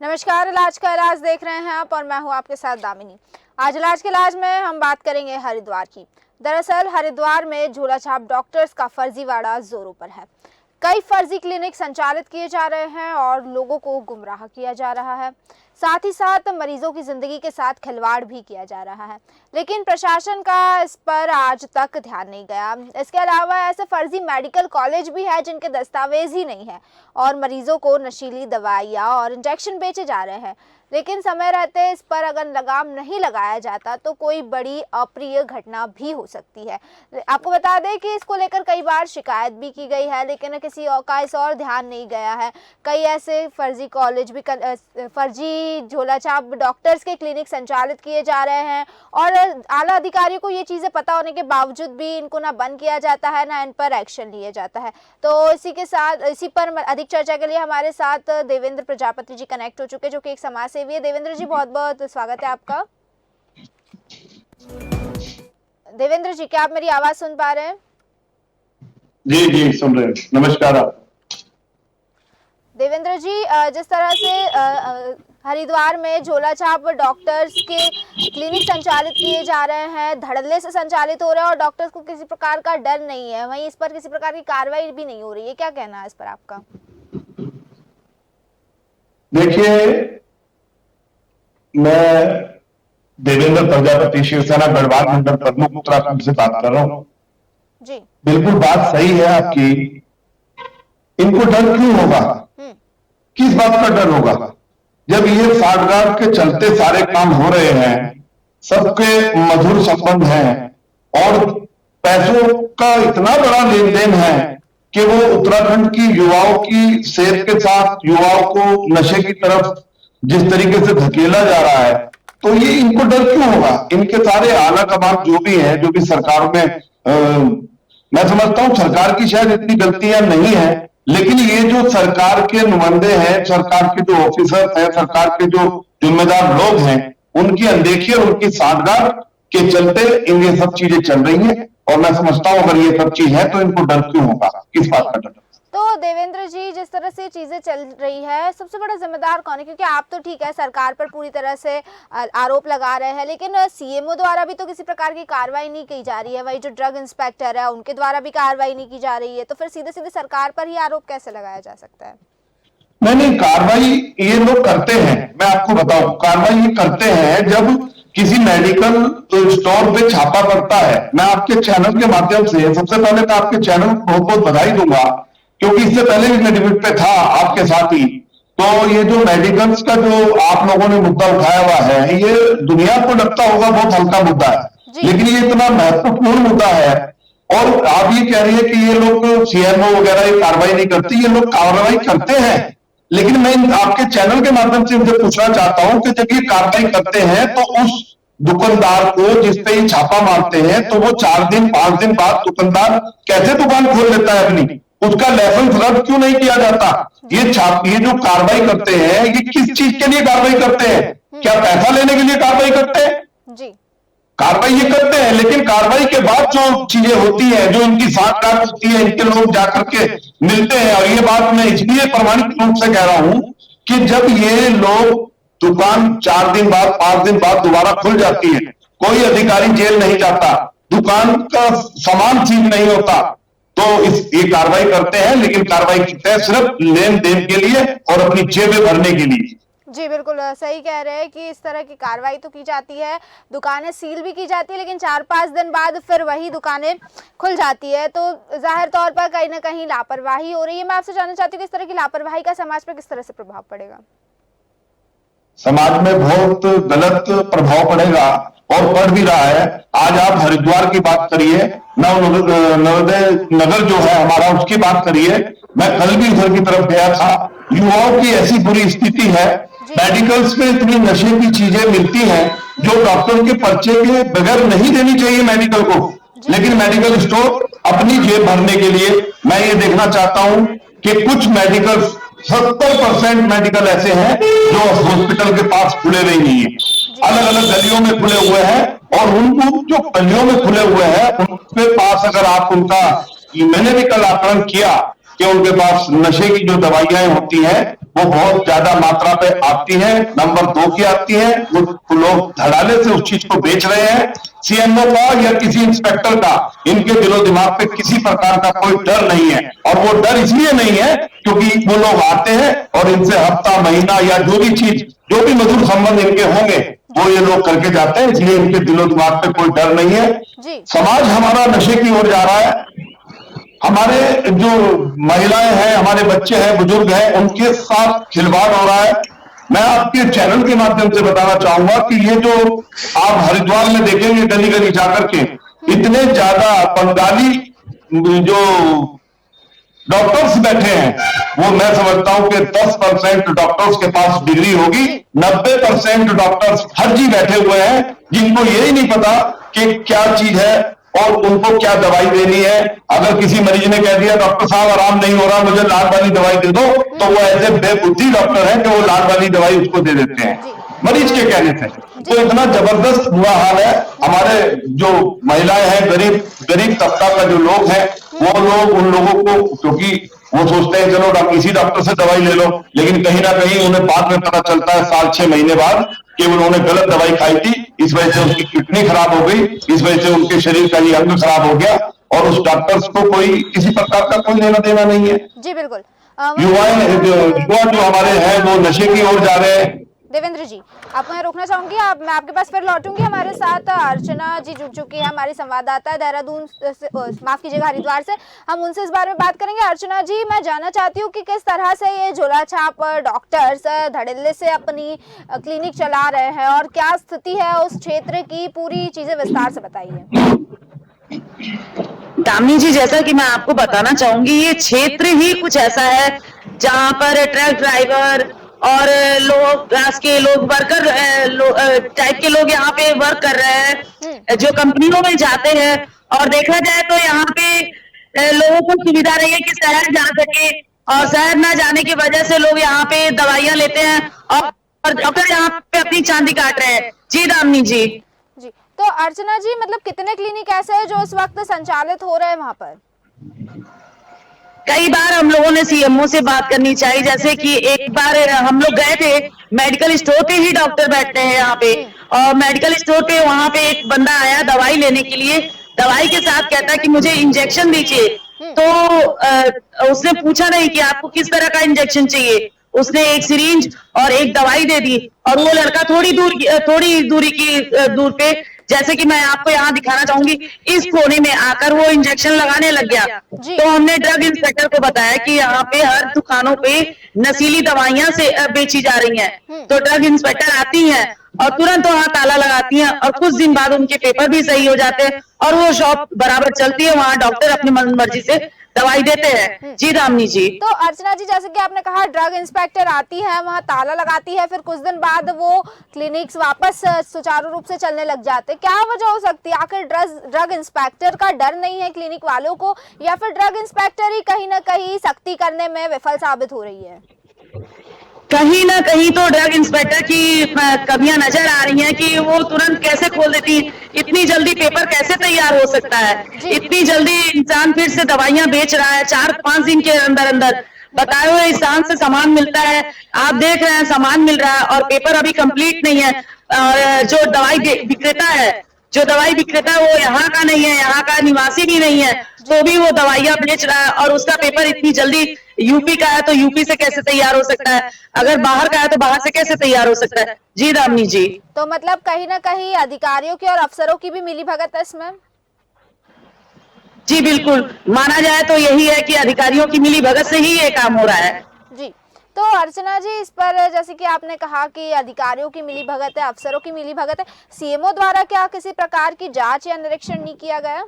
नमस्कार, इलाज का इलाज देख रहे हैं आप और मैं हूं आपके साथ दामिनी। आज इलाज के इलाज में हम बात करेंगे हरिद्वार की। दरअसल हरिद्वार में झोला छाप डॉक्टर्स का फर्जीवाड़ा जोरों पर है। कई फर्जी क्लिनिक संचालित किए जा रहे हैं और लोगों को गुमराह किया जा रहा है। साथ ही साथ मरीजों की जिंदगी के साथ खिलवाड़ भी किया जा रहा है, लेकिन प्रशासन का इस पर आज तक ध्यान नहीं गया। इसके अलावा ऐसे फर्जी मेडिकल कॉलेज भी है जिनके दस्तावेज ही नहीं है और मरीजों को नशीली दवाइयाँ और इंजेक्शन बेचे जा रहे हैं। लेकिन समय रहते इस पर अगर लगाम नहीं लगाया जाता तो कोई बड़ी अप्रिय घटना भी हो सकती है। आपको बता दें कि इसको लेकर कई बार शिकायत भी की गई है, लेकिन किसी और का इस और ध्यान नहीं गया है। कई ऐसे फर्जी कॉलेज भी फर्जी झोला छाप डॉक्टर्स के क्लिनिक संचालित किए जा रहे हैं और आला अधिकारियों को ये चीज़ें पता होने के बावजूद भी इनको ना बंद किया जाता है ना इन पर एक्शन लिए जाता है। तो इसी पर अधिक चर्चा के लिए हमारे साथ देवेंद्र प्रजापति जी कनेक्ट हो चुके, जो कि एक समाज सेवी है। देवेंद्र जी, बहुत बहुत स्वागत है आपका। देवेंद्र जी, क्या आप मेरी आवाज सुन पा रहे हैं? जी जी सुन रहे हैं। नमस्कार आप। देवेंद्र जी, जिस तरह से हरिद्वार में झोला छाप डॉक्टर्स के क्लिनिक संचालित किए जा रहे हैं, धड़ल्ले से संचालित हो रहे हैं और डॉक्टर्स को किसी प्रकार का डर नहीं है, वहीं इस पर किसी प्रकार की कार्रवाई भी नहीं हो रही है, क्या कहना है इस पर आपका? देखिए, मैं देवेंद्र प्रजापति, शिवसेना गढ़वाल मंडल प्रमुख उत्तराखंड से बात कर रहा हूं जी। बिल्कुल बात सही है आपकी। इनको डर क्यों होगा? किस बात का डर होगा? जब ये साठगांठ के चलते सारे काम हो रहे हैं, सबके मधुर संबंध हैं और पैसों का इतना बड़ा लेन देन है कि वो उत्तराखंड की युवाओं की सेहत के साथ युवाओं को नशे की तरफ जिस तरीके से धकेला जा रहा है, तो ये इनको डर क्यों होगा? इनके सारे आला कमान जो भी है, जो भी सरकार में मैं समझता हूं सरकार की शायद इतनी गलतियां नहीं है, लेकिन ये जो सरकार के नुमाइंदे हैं, सरकार के जो ऑफिसर हैं, सरकार के जो जिम्मेदार लोग हैं, उनकी अनदेखी और उनकी सांठगांठ के चलते ये सब चीजें चल रही हैं। और मैं समझता हूं अगर ये सब चीज है तो इनको डर क्यों होगा? किस बात का डर? तो देवेंद्र जी, जिस तरह से चीजें चल रही है, सबसे बड़ा जिम्मेदार कौन है? क्योंकि आप तो ठीक है सरकार पर पूरी तरह से आरोप लगा रहे हैं, लेकिन सीएमओ द्वारा भी तो किसी प्रकार की कार्रवाई नहीं की जा रही है। वही जो ड्रग इंस्पेक्टर है उनके द्वारा भी कार्रवाई नहीं की जा रही है, तो फिर सीधे सीधे सरकार पर ही आरोप कैसे लगाया जा सकता है? नहीं, कार्रवाई ये लोग करते हैं। मैं आपको बताऊं, कार्रवाई ये करते हैं जब किसी मेडिकल स्टोर पे छापा पड़ता है। मैं आपके चैनल के माध्यम से सबसे पहले तो आपके चैनल को बहुत बहुत बधाई दूंगा, क्योंकि इससे पहले भी मैं डिबेट पे था आपके साथ ही। तो ये जो मेडिकल्स का जो आप लोगों ने मुद्दा उठाया हुआ है, ये दुनिया को लगता होगा बहुत हल्का मुद्दा है, लेकिन ये इतना महत्वपूर्ण मुद्दा है। और आप ये कह रही है कि ये लोग सीएमओ वगैरह ये कार्रवाई नहीं करती, ये लोग कार्रवाई करते हैं। लेकिन मैं आपके चैनल के माध्यम से इनसे पूछना चाहता हूं कि जब ये कार्रवाई करते हैं तो उस दुकानदार को जिस पे ये छापा मारते हैं, तो वो 4 दिन 5 दिन बाद दुकानदार कैसे दुकान खोल लेता है अपनी? उसका लाइसेंस रद्द क्यों नहीं किया जाता? ये जो कार्रवाई करते हैं, ये किस चीज के लिए कार्रवाई करते हैं? क्या पैसा लेने के लिए कार्रवाई करते हैं? जी। कार्रवाई ये करते हैं, लेकिन कार्रवाई के बाद जो चीजें होती है, जो इनकी सांठगांठ होती है, इनके लोग जाकर के मिलते हैं। और ये बात मैं इसलिए प्रमाणिक रूप से कह रहा हूं कि जब ये लोग दुकान 4 दिन बाद 5 दिन बाद दोबारा खुल जाती है, कोई अधिकारी जेल नहीं जाता, दुकान का सामान सीज नहीं होता, तो ये कार्रवाई करते हैं। लेकिन कार्रवाई करते हैं सिर्फ लेन देन के लिए और अपनी जेबें भरने के लिए। जी बिल्कुल सही कह रहे हैं कि इस तरह की कार्रवाई तो की जाती है, दुकानें सील भी की जाती है, लेकिन 4-5 दिन बाद फिर वही दुकानें खुल जाती है। तो जाहिर तौर पर कहीं ना कहीं लापरवाही हो रही है। मैं आपसे जानना चाहती हूँ कि इस तरह की लापरवाही का समाज पर किस तरह से प्रभाव पड़ेगा? समाज में बहुत गलत प्रभाव पड़ेगा और पड़ भी रहा है। आज आप हरिद्वार की बात करिए, नवोदय नगर जो है हमारा, उसकी बात करिए। मैं कल भी उधर की तरफ गया था। युवाओं की ऐसी बुरी स्थिति है, मेडिकल्स में इतनी नशे की चीजें मिलती हैं जो डॉक्टर के पर्चे के बगैर नहीं देनी चाहिए मेडिकल को, लेकिन मेडिकल स्टोर अपनी जेब भरने के लिए। मैं ये देखना चाहता हूं कि कुछ मेडिकल 70% मेडिकल ऐसे हैं जो हॉस्पिटल के पास खुले नहीं है, अलग अलग गलियों में खुले हुए हैं। और उनको जो गलियों में खुले हुए हैं उनके पास अगर आप उनका, मैंने भी कल आकलन किया कि उनके पास नशे की जो दवाइयां होती हैं वो बहुत ज्यादा मात्रा पे आती हैं, नंबर 2 की आती है, वो लोग धड़ाले से उस चीज को बेच रहे हैं। सीएमओ का या किसी इंस्पेक्टर का इनके दिलो दिमाग पे किसी प्रकार का कोई डर नहीं है, और वो डर इसलिए नहीं है क्योंकि वो लोग आते हैं और इनसे हफ्ता महीना या जो भी चीज, जो भी मधुर संबंध इनके होंगे वो ये लोग करके जाते हैं, इसलिए इनके दिलो दिमाग पे कोई डर नहीं है। समाज हमारा नशे की ओर जा रहा है, हमारे जो महिलाएं हैं, हमारे बच्चे हैं, बुजुर्ग हैं, उनके साथ खिलवाड़ हो रहा है। मैं आपके चैनल के माध्यम से बताना चाहूंगा कि ये जो आप हरिद्वार में देखेंगे गली गली जाकर के इतने ज्यादा बंगाली जो डॉक्टर्स बैठे हैं, वो मैं समझता हूं कि 10% डॉक्टर्स के पास डिग्री होगी, 90% डॉक्टर्स फर्जी बैठे हुए हैं जिनको यही नहीं पता कि क्या चीज है और उनको क्या दवाई देनी है। अगर किसी मरीज ने कह दिया डॉक्टर साहब आराम नहीं हो रहा, मुझे लाल वाली दवाई दे दो, तो वो ऐसे बेबुद्धि डॉक्टर हैं कि वो लाल वाली दवाई उसको दे देते हैं मरीज के कहने से। तो इतना जबरदस्त बुरा हाल है। हमारे जो महिलाएं हैं, गरीब तबका का जो लोग हैं, वो लोग उन लोगों को, क्योंकि वो सोचते हैं चलो इसी डॉक्टर से दवाई ले लो, लेकिन कहीं ना कहीं उन्हें बाद में पता चलता है साल 6 महीने बाद कि उन्होंने गलत दवाई खाई थी, इस वजह से उनकी किडनी खराब हो गई, इस वजह से उनके शरीर का ये अंग खराब हो गया, और उस डॉक्टर्स को कोई किसी प्रकार का कोई लेना देना नहीं है। जी बिल्कुल। युवा जो हमारे हैं वो नशे की ओर जा रहे हैं। देवेंद्र जी, आप मैं रोकना चाहूंगी, मैं आपके पास फिर लौटूंगी। हमारे साथ अर्चना जी जुड़ चुकी है, हमारी संवाददाता है देहरादून से, माफ कीजिएगा हरिद्वार से। हम उनसे इस बारे में बात करेंगे। अर्चना जी, मैं जानना चाहती हूँ कि किस तरह से ये झोला छाप डॉक्टर्स धड़ल्ले से अपनी क्लिनिक चला रहे हैं और क्या स्थिति है उस क्षेत्र की, पूरी चीजें विस्तार से बताइए। दामिनी जी, जैसा कि मैं आपको बताना चाहूंगी, ये क्षेत्र ही कुछ ऐसा है जहाँ पर ट्रक ड्राइवर और लोग क्लास के लोग, वर्कर टाइप के लोग यहाँ पे वर्क कर रहे हैं, जो कंपनियों में जाते हैं। और देखा जाए तो यहाँ पे लोगों को सुविधा रही है कि शहर जा सके, और शहर ना जाने की वजह से लोग यहाँ पे दवाइयां लेते हैं और डॉक्टर यहाँ पे अपनी चांदी काट रहे हैं। जी दामिनी जी। जी, तो अर्चना जी, मतलब कितने क्लिनिक ऐसे हैं जो इस वक्त संचालित हो रहे हैं वहाँ पर? कई बार हम लोगों ने सीएमओ से बात करनी चाहिए, जैसे कि एक बार हम लोग गए थे, मेडिकल स्टोर पे ही डॉक्टर बैठते हैं यहाँ पे, और मेडिकल स्टोर पे वहाँ पे एक बंदा आया दवाई लेने के लिए, दवाई के साथ कहता कि मुझे इंजेक्शन दीजिए। तो उसने पूछा नहीं कि आपको किस तरह का इंजेक्शन चाहिए, उसने एक सिरिंज और एक दवाई दे दी, और वो लड़का थोड़ी दूरी की दूर पे, जैसे कि मैं आपको यहाँ दिखाना चाहूंगी, इस कोने में आकर वो इंजेक्शन लगाने लग गया। तो हमने ड्रग इंस्पेक्टर को बताया कि यहाँ पे हर दुकानों पे नशीली दवाइयां से बेची जा रही हैं। तो ड्रग इंस्पेक्टर आती हैं और तुरंत वहाँ ताला लगाती हैं, और कुछ दिन बाद उनके पेपर भी सही हो जाते हैं और वो शॉप बराबर चलती है, वहाँ डॉक्टर अपनी मर्जी से दवाई देते हैं। जी दामिनी जी। तो अर्चना जी, जैसे कि आपने कहा ड्रग इंस्पेक्टर आती है, वहाँ ताला लगाती है, फिर कुछ दिन बाद वो क्लिनिक्स वापस सुचारू रूप से चलने लग जाते, क्या वजह हो सकती है? आखिर ड्रग इंस्पेक्टर का डर नहीं है क्लिनिक वालों को, या फिर ड्रग इंस्पेक्टर ही कहीं ना कहीं सख्ती करने में विफल साबित हो रही है? कहीं ना कहीं तो ड्रग इंस्पेक्टर की कमियां नजर आ रही हैं कि वो तुरंत कैसे खोल देती, इतनी जल्दी पेपर कैसे तैयार हो सकता है, इतनी जल्दी इंसान फिर से दवाइयां बेच रहा है 4-5 दिन के अंदर अंदर। बताए हुए इंसान से सामान मिलता है, आप देख रहे हैं सामान मिल रहा है और पेपर अभी कंप्लीट नहीं है। जो दवाई विक्रेता है वो यहाँ का नहीं है, यहाँ का निवासी भी नहीं है, तो भी वो दवाइयां बेच रहा है, और उसका पेपर इतनी जल्दी, यूपी का है तो यूपी से कैसे तैयार हो सकता है, अगर बाहर का है तो बाहर से कैसे तैयार हो सकता है। जी दामिनी जी। तो मतलब कहीं ना कहीं अधिकारियों की और अफसरों की भी मिली भगत है इसमें? जी बिल्कुल, माना जाए तो यही है कि अधिकारियों की मिली भगत से ही ये काम हो रहा है। जी, तो अर्चना जी, इस पर जैसे कि आपने कहा कि अधिकारियों की मिली भगत है, अफसरों की मिली भगत है, सीएमओ द्वारा क्या किसी प्रकार की जांच या निरीक्षण नहीं किया गया?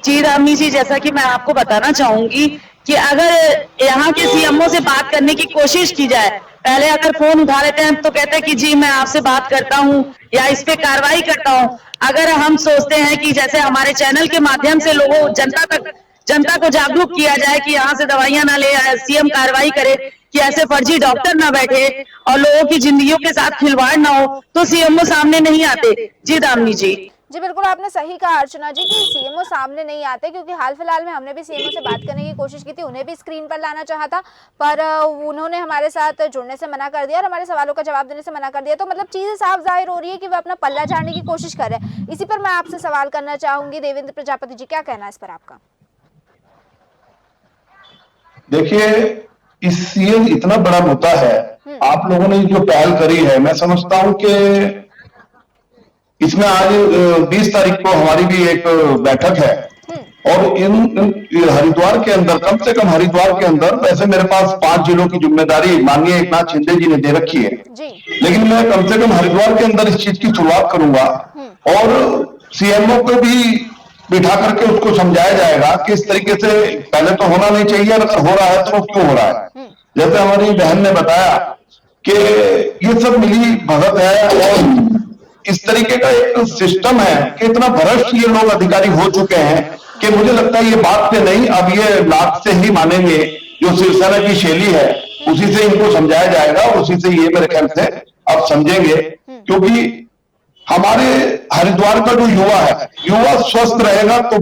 जी दामिनी जी, जैसा कि मैं आपको बताना चाहूंगी कि अगर यहाँ के सीएमओ से बात करने की कोशिश की जाए, पहले अगर फोन उठा लेते हैं तो कहते हैं कि जी मैं आपसे बात करता हूँ या इस पे कार्रवाई करता हूँ। अगर हम सोचते हैं कि जैसे हमारे चैनल के माध्यम से लोगों जनता को जागरूक किया जाए कि यहाँ से दवाइयां ना ले, सीएम कार्रवाई करे कि ऐसे फर्जी डॉक्टर ना बैठे और लोगों की जिंदगियों के साथ खिलवाड़ ना हो, तो सीएमओ सामने नहीं आते। जी दामिनी जी। जी बिल्कुल, आपने सही कहा अर्चना जी कि सीएमओ सामने नहीं आते, क्योंकि हाल फिलहाल में हमने भी सीएमओ से बात करने की कोशिश की थी, उन्हें भी स्क्रीन पर लाना चाहा था, पर उन्होंने हमारे साथ जुड़ने से मना कर दिया और हमारे सवालों का जवाब देने से मना कर दिया। तो मतलब चीज़ें साफ जाहिर हो रही है कि वो अपना पल्ला झाड़ने की कोशिश कर रहे हैं। इसी पर मैं आपसे सवाल करना चाहूंगी, देवेंद्र प्रजापति जी, क्या कहना है इस पर आपका? देखिए, ये इतना बड़ा मुद्दा है, आप लोगों ने जो पहल करी है, मैं समझता हूं कि इसमें आज 20 तारीख को हमारी भी एक बैठक है और इन हरिद्वार के अंदर, कम से कम हरिद्वार के अंदर, वैसे मेरे पास 5 जिलों की जिम्मेदारी माननीय एकनाथ शिंदे जी ने दे रखी है, लेकिन मैं कम से कम हरिद्वार के अंदर इस चीज की शुरुआत करूंगा और सीएमओ को भी बिठा करके उसको समझाया जाएगा कि इस तरीके से पहले तो होना नहीं चाहिए, अगर हो रहा है तो क्यों हो रहा है। जैसे हमारी बहन ने बताया कि ये सब मिली भगत है और इस तरीके का एक सिस्टम है कि इतना भ्रष्ट ये लोग अधिकारी हो चुके हैं कि मुझे लगता है ये बात से नहीं, अब ये लात से ही मानेंगे। जो शिवसेना की शैली है उसी से इनको समझाया जाएगा और उसी से ये मेरे ख्याल से अब समझेंगे, क्योंकि हमारे हरिद्वार का जो युवा है, युवा स्वस्थ रहेगा तो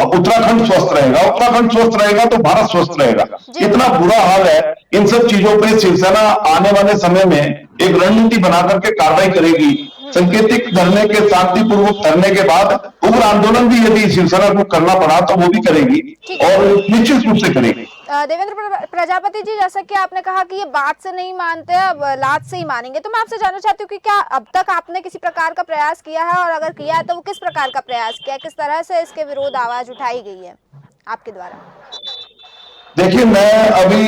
उत्तराखंड स्वस्थ रहेगा, उत्तराखंड स्वस्थ रहेगा तो भारत स्वस्थ रहेगा। इतना बुरा हाल है, इन सब चीजों पे शिवसेना आने वाले समय में एक रणनीति बना करके कार्रवाई करेगी। संकेतिक धरने के, शांतिपूर्वक धरने के बाद उग्र आंदोलन भी यदि शिवसेना को करना पड़ा तो वो भी करेगी और निश्चित रूप से करेगी। देवेंद्र प्रजापति जी, जैसा कि आपने कहा कि ये बात से नहीं मानते, अब लात से ही मानेंगे, तो मैं आपसे जानना चाहती हूँ कि क्या अब तक आपने किसी प्रकार का प्रयास किया है, और अगर किया है तो वो किस प्रकार का प्रयास किया है, किस तरह से इसके विरोध आवाज उठाई गई है आपके द्वारा? देखिए, मैं अभी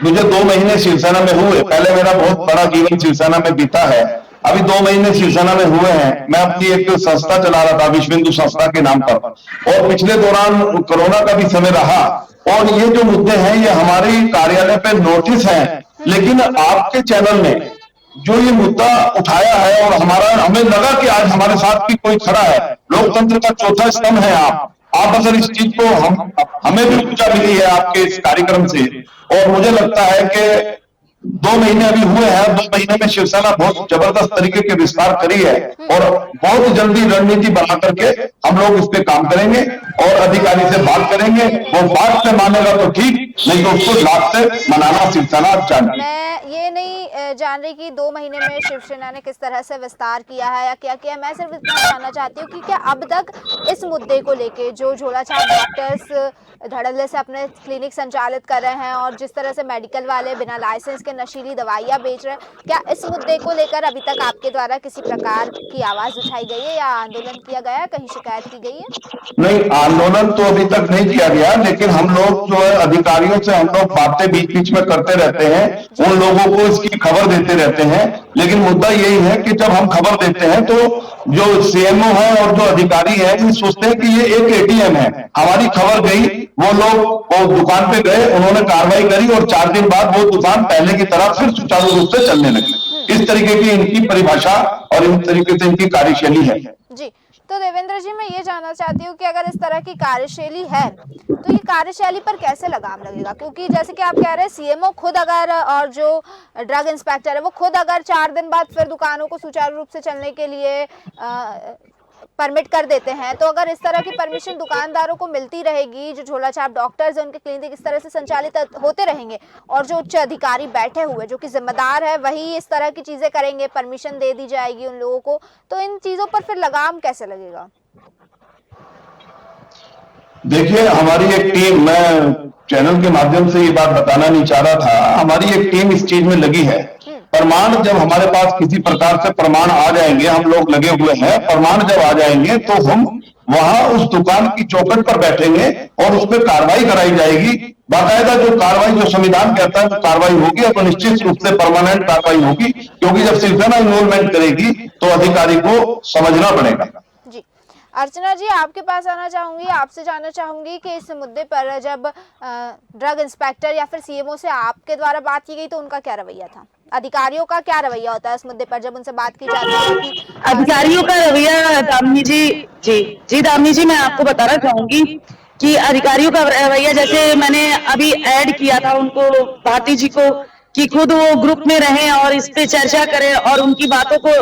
मुझे 2 महीने शिवसेना में हुए, पहले मेरा बहुत बड़ा जीवन शिवसेना में बीता है, अभी 2 महीने शिवसेना में हुए हैं। मैं अपनी एक संस्था चला रहा था, विश्व हिंदू संस्था के नाम पर, और पिछले दौरान कोरोना का भी समय रहा और ये जो मुद्दे हैं ये हमारे कार्यालय पे नोटिस है, लेकिन आपके चैनल ने जो ये मुद्दा उठाया है और हमें लगा कि आज हमारे साथ भी कोई खड़ा है, लोकतंत्र का चौथा स्तंभ है आप अगर इस चीज को हमें भी ऊर्जा मिली है आपके इस कार्यक्रम से, और मुझे लगता है कि 2 महीने अभी हुए हैं, 2 महीने में शिवसेना बहुत जबरदस्त तरीके के विस्तार करी है और बहुत जल्दी रणनीति बना करके हम लोग इस पे काम करेंगे और अधिकारी से बात करेंगे। वो बात से मानेगा तो ठीक, नहीं तो उसको लात से मनाना शिवसेना जानती है। मैं ये नहीं जान रही कि 2 महीने में शिवसेना ने किस तरह से विस्तार किया है या क्या किया, मैं सिर्फ इतना जानना चाहती हूँ कि क्या अब तक इस मुद्दे को लेके जो झोलाछाप डॉक्टर्स धड़ल्ले से अपने क्लिनिक संचालित कर रहे हैं और जिस तरह से मेडिकल वाले बिना लाइसेंस के नशीली दवाइयाँ बेच रहे हैं, क्या इस मुद्दे को लेकर अभी तक आपके द्वारा किसी प्रकार की आवाज उठाई गई है या आंदोलन किया गया है, कहीं शिकायत की गई है? नहीं, आंदोलन तो अभी तक नहीं किया गया, लेकिन हम लोग जो है अधिकारियों से हम लोग बातें बीच बीच में करते रहते हैं, उन लोगों को इसकी खबर देते रहते हैं। लेकिन मुद्दा यही है कि जब हम खबर देते हैं तो जो सीएमओ है और जो अधिकारी है ये सोचते हैं कि ये एक एटीएम है, हमारी खबर गई, वो लोग वो दुकान पे गए, उन्होंने कार्रवाई करी और 4 दिन बाद वो दुकान पहले की तरह फिर सुचारू रूप से चलने लगी। इस तरीके की इनकी परिभाषा और इस तरीके से इनकी कार्यशैली है। जी, तो देवेंद्र जी, मैं ये जानना चाहती हूँ कि अगर इस तरह की कार्यशैली है तो ये कार्यशैली पर कैसे लगाम लगेगा, क्योंकि जैसे कि आप कह रहे हैं सीएमओ खुद अगर और जो ड्रग इंस्पेक्टर है वो खुद अगर 4 दिन बाद फिर दुकानों को सुचारू रूप से चलने के लिए परमिट कर देते हैं, तो अगर इस तरह की परमिशन दुकानदारों को मिलती रहेगी, जो झोलाछाप डॉक्टर्स हैं उनके क्लिनिक इस तरह से संचालित होते रहेंगे और जो उच्च अधिकारी बैठे हुए जो कि जिम्मेदार है वही इस तरह की चीजें करेंगे, परमिशन दे दी जाएगी उन लोगों को, तो इन चीजों पर फिर लगाम कैसे लगेगा? देखिए, हमारी एक टीम, मैं चैनल के माध्यम से ये बात बताना नहीं चाह रहा था, हमारी एक टीम इस चीज में लगी है। प्रमाण जब हमारे पास किसी प्रकार से प्रमाण आ जाएंगे, हम लोग लगे हुए हैं, प्रमाण जब आ जाएंगे तो हम वहां उस दुकान की चौखट पर बैठेंगे और उस पर कार्रवाई कराई जाएगी। बाकायदा जो कार्रवाई, जो संविधान कहता है वो कार्रवाई होगी, अब निश्चित रूप से परमानेंट कार्रवाई होगी, क्योंकि जब शिवसेना इन्वॉल्वमेंट करेगी तो अधिकारी को समझना पड़ेगा। अर्चना जी, आपके पास आना चाहूंगी, आपसे जानना चाहूंगी कि इस मुद्दे पर जब ड्रग इंस्पेक्टर या फिर सीएमओ से आपके द्वारा बात की गई तो उनका क्या रवैया था? अधिकारियों का क्या रवैया होता है इस मुद्दे पर जब उनसे बात की जाती है? कि अधिकारियों का रवैया, दामिनी जी दामिनी जी, मैं आपको बताना चाहूंगी कि अधिकारियों का रवैया, जैसे मैंने अभी ऐड किया था उनको, भारती जी को, कि खुद वो ग्रुप में रहें और इस पे चर्चा करें और उनकी बातों को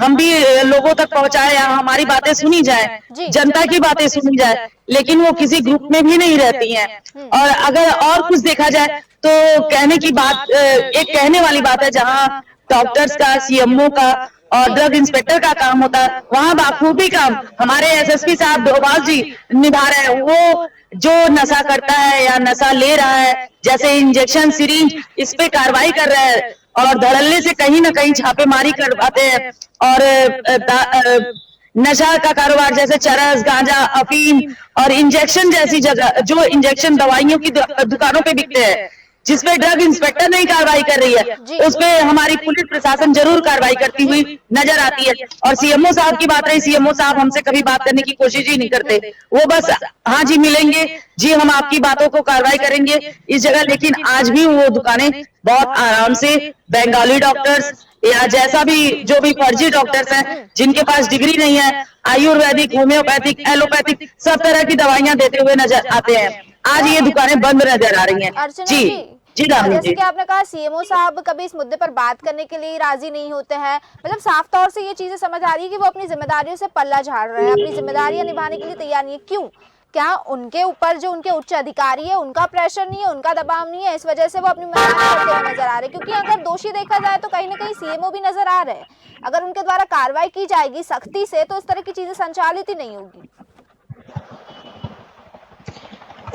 हम भी लोगों तक पहुंचाए, या हमारी बातें सुनी जाए, जी। जनता की बातें सुनी जाए, लेकिन वो किसी ग्रुप में भी नहीं रहती हैं। और अगर और कुछ देखा जाए तो कहने की बात, एक कहने वाली बात है, जहां डॉक्टर्स का, सीएमओ का और ड्रग इंस्पेक्टर का काम होता है, वहां बाखूबी काम हमारे एसएसपी साहब डोभाल जी निभा रहे हैं। वो जो नशा करता है या नशा ले रहा है, जैसे इंजेक्शन, सिरिंज, इस पे कार्रवाई कर रहे हैं और धड़ल्ले से कहीं ना कहीं छापेमारी करवाते हैं। और नशा का कारोबार जैसे चरस, गांजा, अफीम और इंजेक्शन जैसी जगह, जो इंजेक्शन दवाइयों की दुकानों पे बिकते हैं, जिसपे ड्रग इंस्पेक्टर नहीं कार्रवाई कर रही है, उस पे हमारी पुलिस प्रशासन जरूर कार्रवाई करती हुई नजर आती है। और सीएमओ साहब की बात रही, सीएमओ साहब हमसे कभी बात करने की कोशिश ही नहीं करते। वो बस हाँ जी मिलेंगे जी, हम आपकी बातों को कार्रवाई करेंगे इस जगह। लेकिन आज भी वो दुकानें बहुत आराम से बंगाली डॉक्टर्स या जैसा भी, जो भी फर्जी डॉक्टर्स हैं, जिनके पास डिग्री नहीं है, आयुर्वेदिक, होम्योपैथिक, एलोपैथिक सब तरह की दवाइयां देते हुए नजर आते हैं। आज ये दुकानें बंद नजर आ रही हैं। अर्चना जी जी दामिनी जैसे जी। कि आपने कहा सीएमओ साहब कभी इस मुद्दे पर बात करने के लिए राजी नहीं होते हैं, मतलब साफ तौर से ये चीजें समझ आ रही है कि वो अपनी जिम्मेदारियों से पल्ला झाड़ रहे हैं, अपनी जिम्मेदारियां निभाने के लिए तैयार नहीं है। क्यों? क्या उनके ऊपर जो उनके उच्च अधिकारी है उनका प्रेशर नहीं है, उनका दबाव नहीं है, इस वजह से वो अपनी मेहनत करते हुए नजर आ रहे हैं? क्योंकि अगर दोषी देखा जाए तो कहीं ना कहीं सीएमओ भी नजर आ रहे हैं। अगर उनके द्वारा कार्रवाई की जाएगी सख्ती से तो इस तरह की चीजें संचालित ही नहीं होगी।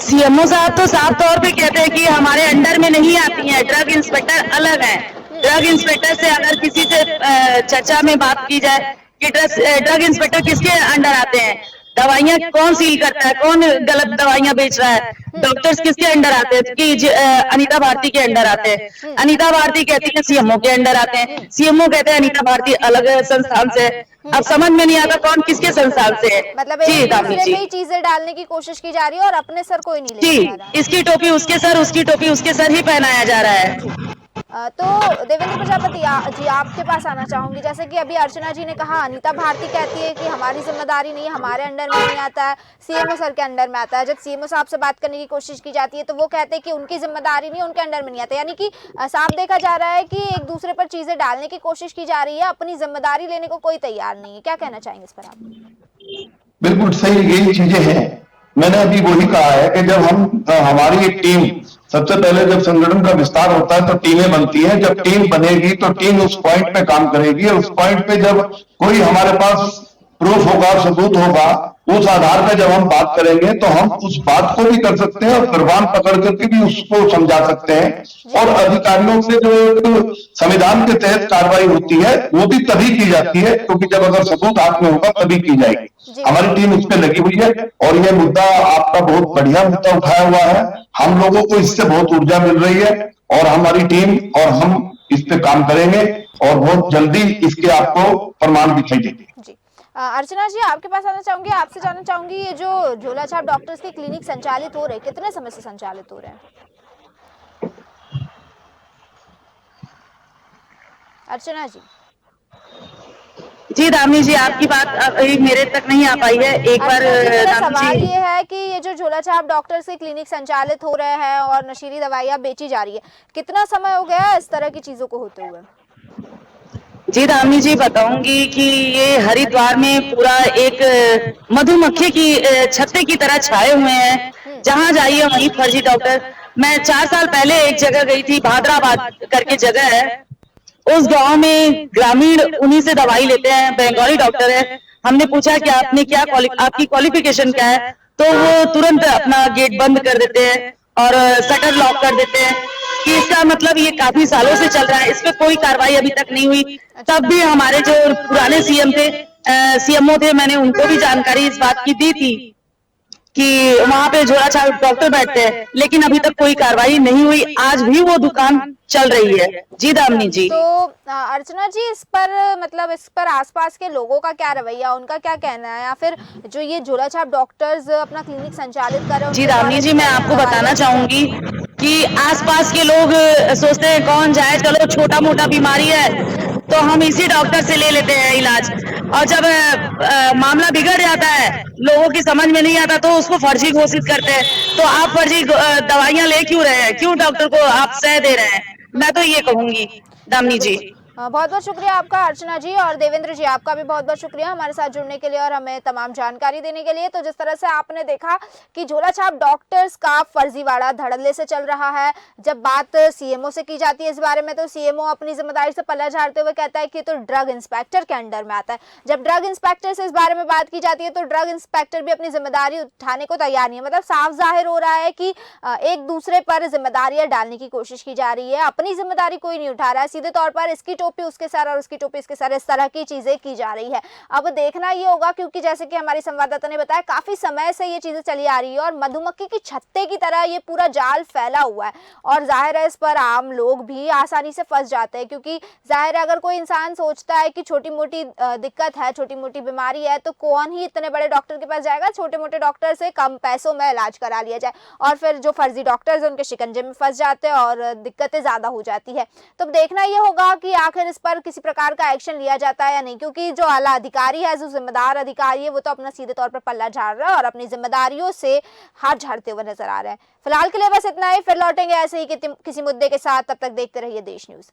सीएमओ साहब तो साफ तौर पे कहते हैं कि हमारे अंडर में नहीं आती हैं, ड्रग इंस्पेक्टर अलग है। ड्रग इंस्पेक्टर से अगर किसी से चर्चा में बात की जाए कि ड्रग इंस्पेक्टर किसके अंडर आते हैं, दवाइयां कौन सील करता है, कौन गलत दवाइयां बेच रहा है, डॉक्टर्स किसके अंडर आते हैं, कि अनीता भारती के अंडर आते हैं। अनीता भारती कहती है सीएमओ के अंडर आते हैं, सीएमओ कहते हैं अनीता भारती अलग संस्थान से है। अब समझ में नहीं आता कौन किसके संस्थान से है। मतलब जी एक दामिनी दूसरे जी। पे ही चीजें डालने की कोशिश की जा रही है और अपने सर कोई नहीं ले जी, जा रहा है। इसकी टोपी उसके सर, उसकी टोपी उसके सर ही पहनाया जा रहा है। तो देवेंद्र प्रजापति जी आपके पास आना चाहूंगी। जैसे कि अभी अर्चना जी ने कहा, अनीता भारती कहती है कि हमारी जिम्मेदारी नहीं है, हमारे अंडर में नहीं आता है, सीएमओ सर के अंडर में आता है। जब सीएमओ साहब से बात करने की कोशिश की जाती है तो वो कहते हैं कि उनकी जिम्मेदारी नहीं है, उनके अंडर में नहीं आता। यानी कि साफ देखा जा रहा है कि एक दूसरे पर चीजें डालने की कोशिश की जा रही है, अपनी जिम्मेदारी लेने को कोई तैयार नहीं है। क्या कहना चाहेंगे इस पर आप? बिल्कुल सही, यही चीजें हैं। मैंने अभी वही कहा है कि जब हम हमारी एक टीम, सबसे पहले जब संगठन का विस्तार होता है तो टीमें बनती हैं। जब टीम बनेगी तो टीम उस पॉइंट पे काम करेगी, और उस पॉइंट पे जब कोई हमारे पास प्रूफ होगा, सबूत होगा, उस आधार पे जब हम बात करेंगे तो हम उस बात को भी कर सकते हैं और प्रमाण पकड़ करके भी उसको समझा सकते हैं। और अधिकारियों से जो एक संविधान के तहत कार्रवाई होती है वो भी तभी की जाती है, क्योंकि जब अगर सबूत हाथ में होगा तभी की जाएगी। हमारी टीम इस पे लगी हुई है और ये मुद्दा आपका बहुत बढ़िया मुद्दा उठाया हुआ है। हम लोगों को इससे बहुत ऊर्जा मिल रही है और हमारी टीम और हम इस पे काम करेंगे और बहुत जल्दी इसके आपको प्रमाण दिखाई देंगे। अर्चना जी आपके पास आना चाहूंगी, आपसे जानना चाहूंगी, ये जो झोला छाप डॉक्टर्स के क्लिनिक संचालित हो रहे हैं, कितने समय से संचालित हो रहे हैं? अर्चना जी। जी दामिनी जी, आपकी बात अभी मेरे तक नहीं आ पाई है, एक बार मेरा सवाल ये है कि ये जो झोला छाप डॉक्टर्स के क्लिनिक संचालित हो रहे हैं और नशीली दवाइयां बेची जा रही है, कितना समय हो गया है इस तरह की चीजों को होते हुए? जी दामिनी जी बताऊंगी कि ये हरिद्वार में पूरा एक मधुमक्खी की छत्ते की तरह छाए हुए हैं। जहां जाइए वहीं फर्जी डॉक्टर। मैं 4 साल पहले एक जगह गई थी, भादराबाद करके जगह है, उस गांव में ग्रामीण उन्हीं से दवाई लेते हैं, बंगाली डॉक्टर है। हमने पूछा कि आपने क्या आपकी क्वालिफिकेशन क्या है, तो वो तुरंत अपना गेट बंद कर देते हैं और शटर लॉक कर देते हैं कि इसका मतलब ये काफी सालों से चल रहा है, इस पे कोई कार्रवाई अभी तक नहीं हुई। तब भी हमारे जो पुराने सीएम थे, सीएमओ थे, मैंने उनको भी जानकारी इस बात की दी थी कि वहां पे झोला छाप डॉक्टर बैठते हैं, लेकिन अभी तक कोई कार्रवाई नहीं हुई। आज भी वो दुकान चल रही है। जी दामिनी जी। तो अर्चना जी इस पर मतलब इस पर आसपास के लोगों का क्या रवैया, उनका क्या कहना है, या फिर जो ये झोला छाप डॉक्टर्स अपना क्लिनिक संचालित कर रहे हैं? जी दामिनी जी, मैं आपको बताना चाहूंगी कि आसपास के लोग सोचते हैं कौन जाए, चलो छोटा मोटा बीमारी है तो हम इसी डॉक्टर से ले लेते हैं इलाज, और जब मामला बिगड़ जाता है, लोगों की समझ में नहीं आता, तो उसको फर्जी घोषित करते हैं। तो आप फर्जी दवाइयां ले क्यों रहे हैं, क्यों डॉक्टर को आप सह दे रहे हैं? मैं तो ये कहूंगी दामिनी जी। बहुत बहुत शुक्रिया आपका अर्चना जी, और देवेंद्र जी आपका भी बहुत बहुत शुक्रिया हमारे साथ जुड़ने के लिए और हमें तमाम जानकारी देने के लिए। तो जिस तरह से आपने देखा कि झोला छाप डॉक्टर्स का फर्जीवाड़ा धड़ल्ले से चल रहा है। जब बात सीएमओ से की जाती है इस बारे में, तो सीएमओ अपनी जिम्मेदारी से पल्ला झाड़ते हुए कहता है कि तो ड्रग इंस्पेक्टर के अंडर में आता है। जब ड्रग इंस्पेक्टर से इस बारे में बात की जाती है तो ड्रग इंस्पेक्टर भी अपनी जिम्मेदारी उठाने को तैयार नहीं है। मतलब साफ जाहिर हो रहा है कि एक दूसरे पर जिम्मेदारियां डालने की कोशिश की जा रही है, अपनी जिम्मेदारी कोई नहीं उठा रहा है। सीधे तौर पर इसकी टोपी उसके सर और उसकी टोपी इसके सर, इस तरह की चीजें की जा रही है। अब देखना ये होगा, क्योंकि जैसे कि हमारी संवाददाता ने बताया काफी समय से ये चीजें चली आ रही है और मधुमक्खी की छत्ते की तरह ये पूरा जाल फैला हुआ है और जाहिर है इस पर आम लोग भी आसानी से फंस जाते हैं। क्योंकि जाहिर है अगर कोई इंसान सोचता है कि छोटी मोटी दिक्कत है, छोटी मोटी बीमारी है, तो कौन ही इतने बड़े डॉक्टर के पास जाएगा, छोटे मोटे डॉक्टर से कम पैसों में इलाज करा लिया जाए। और फिर जो फर्जी डॉक्टर्स हैं उनके शिकंजे में फंस जाते हैं और दिक्कतें ज्यादा हो जाती है। तो देखना ये होगा कि आखिर इस पर किसी प्रकार का एक्शन लिया जाता है या नहीं, क्योंकि जो आला अधिकारी है, जो जिम्मेदार अधिकारी है, वो तो अपना सीधे तौर पर पल्ला झाड़ रहा है और अपनी जिम्मेदारियों से हाथ झाड़ते हुए नजर आ रहा है। फिलहाल के लिए बस इतना ही, फिर लौटेंगे ऐसे ही किसी मुद्दे के साथ। तब तक देखते रहिए देश न्यूज।